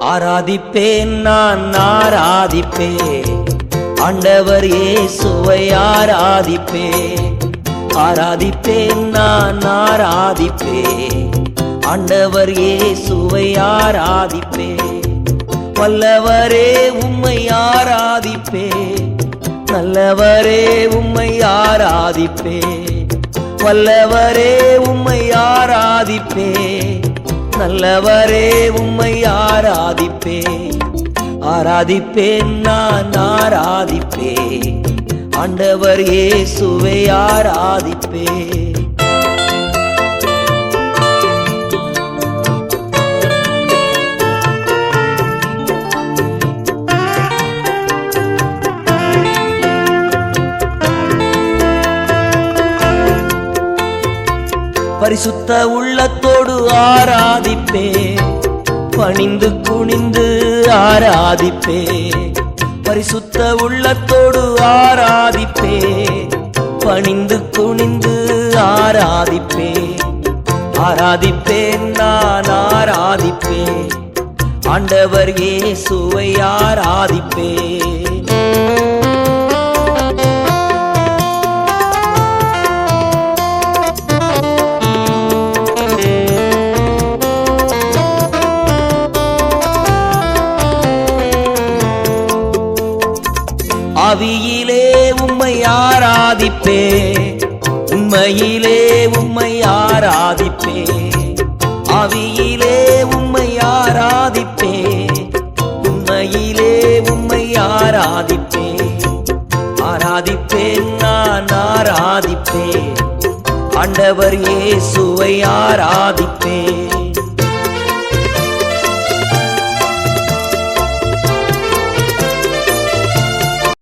ஆராதிப்பேன் நான் ஆராதிப்பேன் ஆண்டவர் இயேசுவை ஆராதிப்பேன். ஆராதிப்பேன் நான் ஆராதிப்பேன் ஆண்டவர் இயேசுவை ஆராதிப்பேன். வல்லவரே உம்மை ஆராதிப்பேன், நல்லவரே உம்மை ஆராதிப்பேன். வல்லவரே உம்மை ஆராதிப்பேன், நல்லவரே உம்மை ஆராதிப்பேன். ஆராதிப்பேன் நான் ஆராதிப்பேன் ஆண்டவர் இயேசுவை ஆராதிப்பேன். பரிசுத்த உள்ளத்தோடு ஆராதிப்பேன், பணிந்து குனிந்து ஆராதிப்பேன். பரிசுத்த உள்ளத்தோடு ஆராதிப்பேன், பணிந்து குனிந்து ஆராதிப்பேன். ஆராதிப்பேன் நான் ஆராதிப்பேன் ஆண்டவர் இயேசுவை ஆராதிப்பேன். ஆவியிலே உம்மை ஆராதிப்பேன், உண்மையிலே உம்மை ஆராதிப்பேன். ஆவியிலே உம்மை ஆராதிப்பேன், உண்மையிலே உம்மை ஆராதிப்பேன். ஆராதிப்பேன் நான் ஆராதிப்பேன் ஆண்டவர் இயேசுவை ஆராதிப்பேன்.